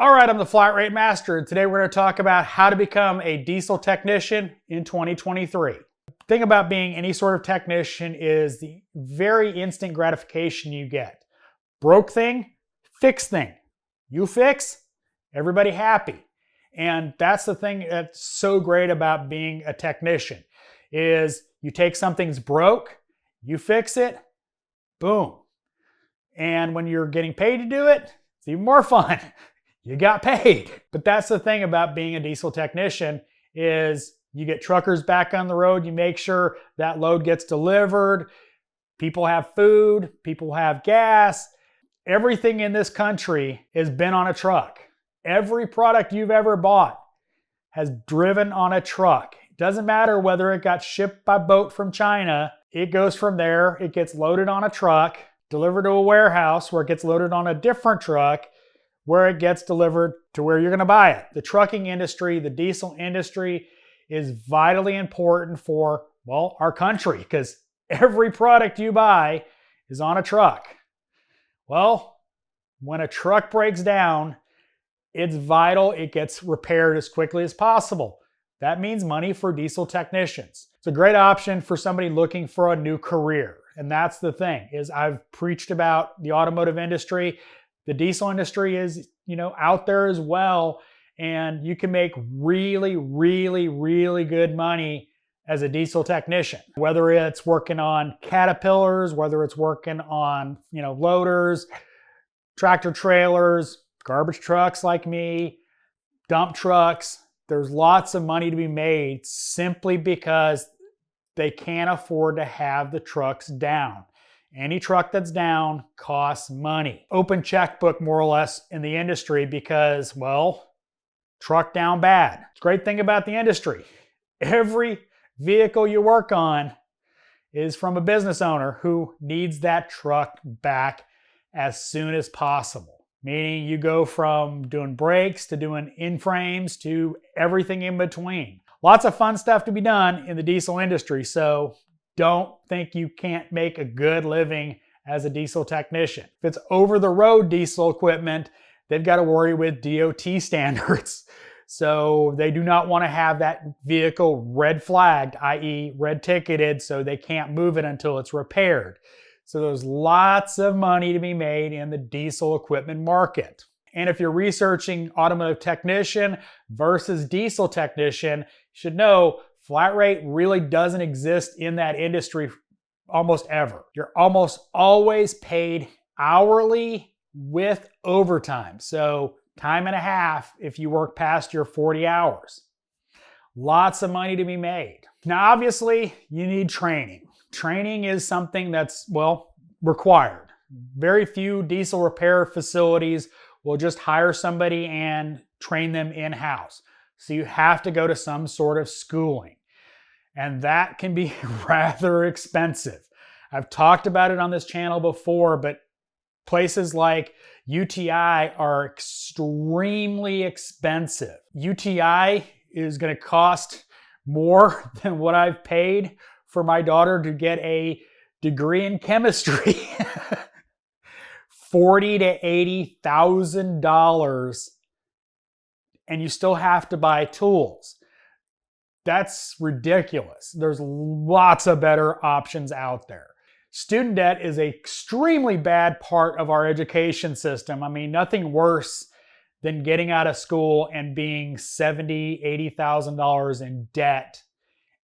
All right, I'm the Flat Rate Master, and today we're going to talk about how to become a diesel technician in 2023. The thing about being any sort of technician is the very instant gratification you get. Broke thing, fix thing. You fix, everybody happy. And that's the thing that's so great about being a technician, is you take something's broke, you fix it, boom. And when you're getting paid to do it, it's even more fun. You got paid. But that's the thing about being a diesel technician, is you get truckers back on the road, you make sure that load gets delivered, people have food, people have gas. Everything in this country has been on a truck. Every product you've ever bought has driven on a truck. It doesn't matter whether it got shipped by boat from China, it goes from there, it gets loaded on a truck, delivered to a warehouse where it gets loaded on a different truck, where it gets delivered to where you're going to buy it. The trucking industry, the diesel industry is vitally important for, well, our country, because every product you buy is on a truck. Well, when a truck breaks down, it's vital it gets repaired as quickly as possible. That means money for diesel technicians. It's a great option for somebody looking for a new career. And that's the thing, is I've preached about the automotive industry. The diesel industry is, out there as well, and you can make really, really, really good money as a diesel technician. Whether it's working on Caterpillars, whether it's working on, loaders, tractor trailers, garbage trucks like me, dump trucks, there's lots of money to be made simply because they can't afford to have the trucks down. Any truck that's down costs money. Open checkbook, more or less, in the industry because, well, truck down bad. It's a great thing about the industry. Every vehicle you work on is from a business owner who needs that truck back as soon as possible. Meaning you go from doing brakes to doing in-frames to everything in between. Lots of fun stuff to be done in the diesel industry, so don't think you can't make a good living as a diesel technician. If it's over-the-road diesel equipment, they've got to worry with DOT standards. So they do not want to have that vehicle red flagged, i.e. red ticketed, so they can't move it until it's repaired. So there's lots of money to be made in the diesel equipment market. And if you're researching automotive technician versus diesel technician, you should know flat rate really doesn't exist in that industry almost ever. You're almost always paid hourly with overtime. So time and a half if you work past your 40 hours. Lots of money to be made. Now, obviously, you need training. Training is something that's, required. Very few diesel repair facilities will just hire somebody and train them in-house. So you have to go to some sort of schooling. And that can be rather expensive. I've talked about it on this channel before, but places like UTI are extremely expensive. UTI is going to cost more than what I've paid for my daughter to get a degree in chemistry. $40,000 to $80,000, and you still have to buy tools. That's ridiculous. There's lots of better options out there. Student debt is an extremely bad part of our education system. I mean, nothing worse than getting out of school and being $70,000, $80,000 in debt.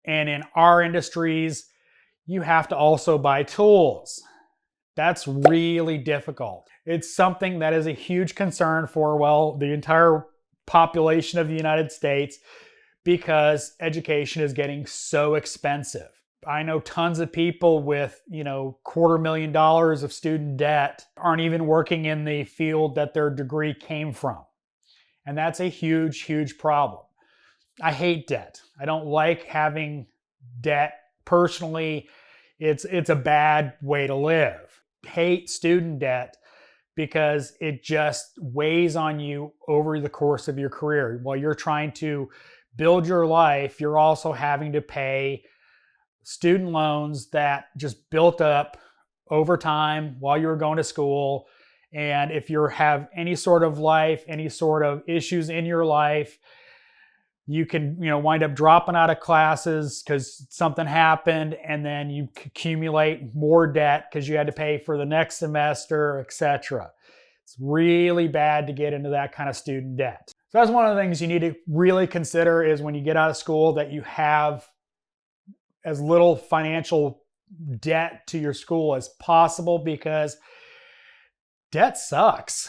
And in our industries, you have to also buy tools. That's really difficult. It's something that is a huge concern for, the entire population of the United States, because education is getting so expensive. I know tons of people with, $250,000 of student debt aren't even working in the field that their degree came from. And that's a huge, huge problem. I hate debt. I don't like having debt. Personally, it's a bad way to live. Hate student debt because it just weighs on you over the course of your career. While you're trying to build your life, you're also having to pay student loans that just built up over time while you were going to school, And if you have any sort of life, any sort of issues in your life, you can, wind up dropping out of classes because something happened, and then you accumulate more debt because you had to pay for the next semester, etc. It's really bad to get into that kind of student debt. So that's one of the things you need to really consider, is when you get out of school that you have as little financial debt to your school as possible, because debt sucks.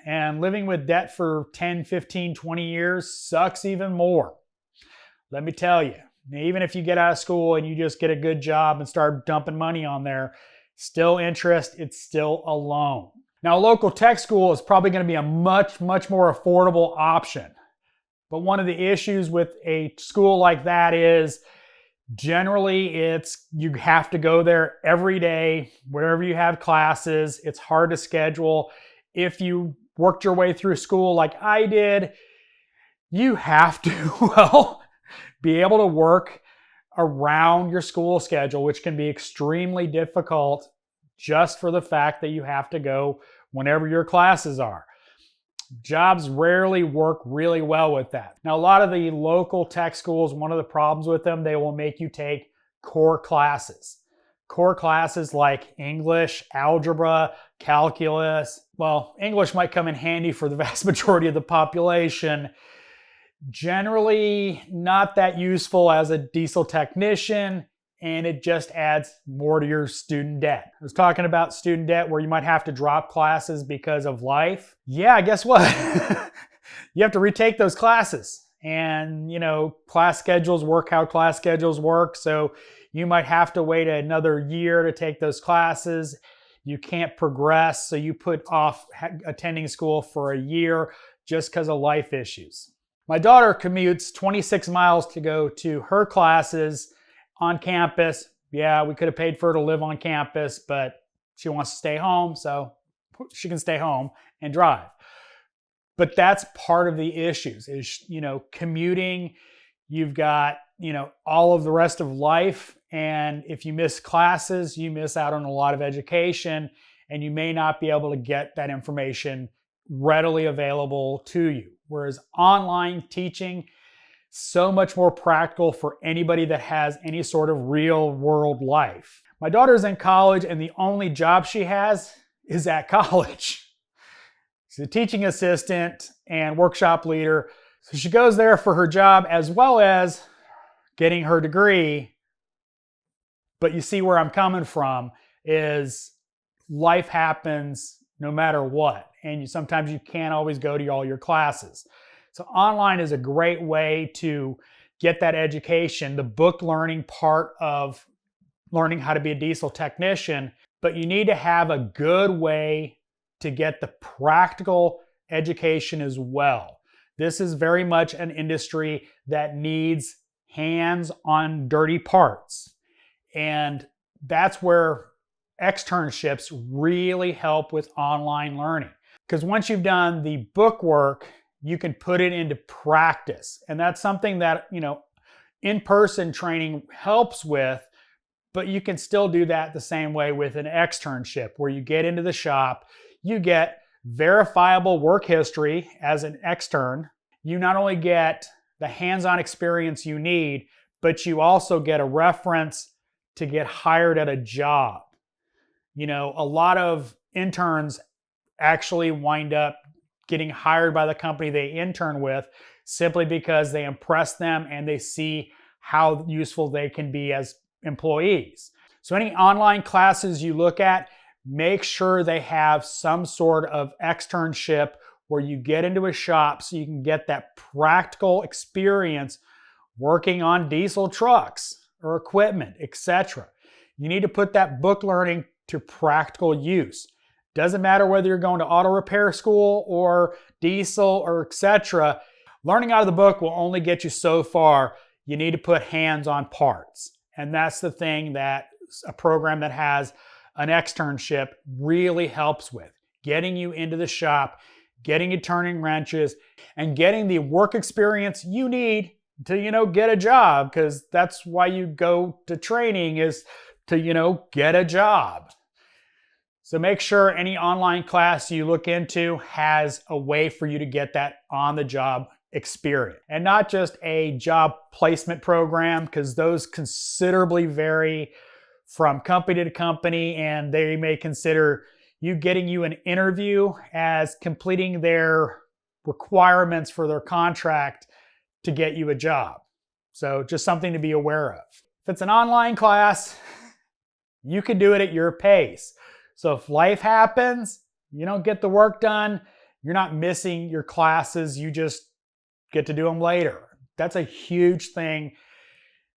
And living with debt for 10, 15, 20 years sucks even more. Let me tell you, even if you get out of school and you just get a good job and start dumping money on there, still interest, it's still a loan. Now, a local tech school is probably going to be a much, much more affordable option. But one of the issues with a school like that is generally you have to go there every day, wherever you have classes. It's hard to schedule. If you worked your way through school like I did, you have to, be able to work around your school schedule, which can be extremely difficult just for the fact that you have to go whenever your classes are. Jobs rarely work really well with that. Now, a lot of the local tech schools, one of the problems with them, they will make you take core classes. Core classes like English, algebra, calculus. Well, English might come in handy for the vast majority of the population. Generally not that useful as a diesel technician, and it just adds more to your student debt. I was talking about student debt where you might have to drop classes because of life. Yeah, guess what? You have to retake those classes. And, class schedules work how class schedules work. So you might have to wait another year to take those classes. You can't progress, so you put off attending school for a year just because of life issues. My daughter commutes 26 miles to go to her classes on campus. Yeah, we could have paid for her to live on campus, but she wants to stay home, so she can stay home and drive. But that's part of the issues is, commuting. You've got, all of the rest of life. And if you miss classes, you miss out on a lot of education, and you may not be able to get that information readily available to you. Whereas online teaching, so much more practical for anybody that has any sort of real world life. My daughter's in college, and the only job she has is at college. She's a teaching assistant and workshop leader. So she goes there for her job as well as getting her degree. But you see where I'm coming from is life happens no matter what. And sometimes you can't always go to all your classes. So online is a great way to get that education, the book learning part of learning how to be a diesel technician, but you need to have a good way to get the practical education as well. This is very much an industry that needs hands on dirty parts. And that's where externships really help with online learning. Because once you've done the book work, you can put it into practice. And that's something that, in-person training helps with, but you can still do that the same way with an externship, where you get into the shop, you get verifiable work history as an extern. You not only get the hands-on experience you need, but you also get a reference to get hired at a job. A lot of interns actually wind up getting hired by the company they intern with simply because they impress them and they see how useful they can be as employees. So any online classes you look at, make sure they have some sort of externship where you get into a shop so you can get that practical experience working on diesel trucks or equipment, etc. You need to put that book learning to practical use. Doesn't matter whether you're going to auto repair school or diesel or etc. Learning out of the book will only get you so far. You need to put hands on parts. And that's the thing that a program that has an externship really helps with. Getting you into the shop, getting you turning wrenches, and getting the work experience you need to, get a job, because that's why you go to training, is to, get a job. So make sure any online class you look into has a way for you to get that on-the-job experience. And not just a job placement program, because those considerably vary from company to company, and they may consider getting you an interview as completing their requirements for their contract to get you a job. So just something to be aware of. If it's an online class, you can do it at your pace. So if life happens, you don't get the work done, you're not missing your classes, you just get to do them later. That's a huge thing,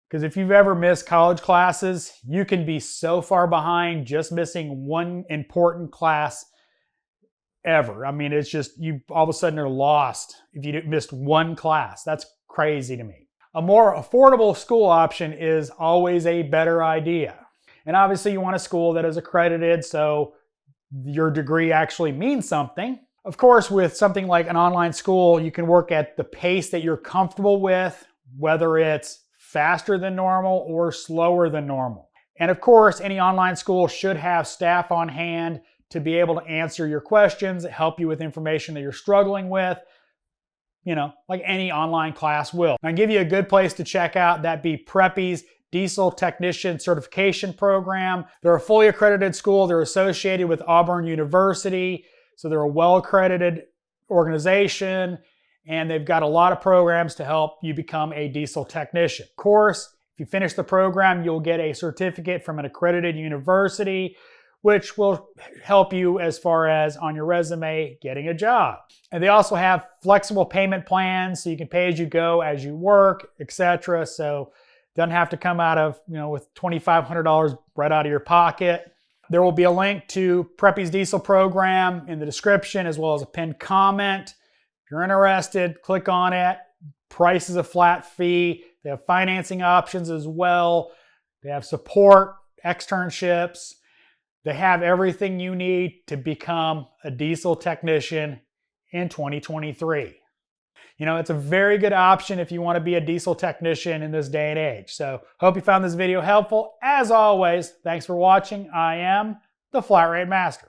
because if you've ever missed college classes, you can be so far behind just missing one important class ever. I mean, it's just, you all of a sudden are lost if you missed one class. That's crazy to me. A more affordable school option is always a better idea. And obviously you want a school that is accredited, so your degree actually means something. Of course, with something like an online school, you can work at the pace that you're comfortable with, whether it's faster than normal or slower than normal. And of course, any online school should have staff on hand to be able to answer your questions, help you with information that you're struggling with, like any online class will. I'll give you a good place to check out. That'd be Preppy's Diesel Technician Certification Program. They're a fully accredited school. They're associated with Auburn University, so they're a well-accredited organization, and they've got a lot of programs to help you become a diesel technician. Of course, if you finish the program, you'll get a certificate from an accredited university, which will help you as far as on your resume getting a job. And they also have flexible payment plans, so you can pay as you go as you work, etc. So it doesn't have to come out of, with $2,500 right out of your pocket. There will be a link to Preppy's Diesel program in the description, as well as a pinned comment. If you're interested, click on it. Price is a flat fee. They have financing options as well. They have support, externships. They have everything you need to become a diesel technician in 2023. It's a very good option if you want to be a diesel technician in this day and age. So hope you found this video helpful. As always, thanks for watching. I am the Flat Rate Master.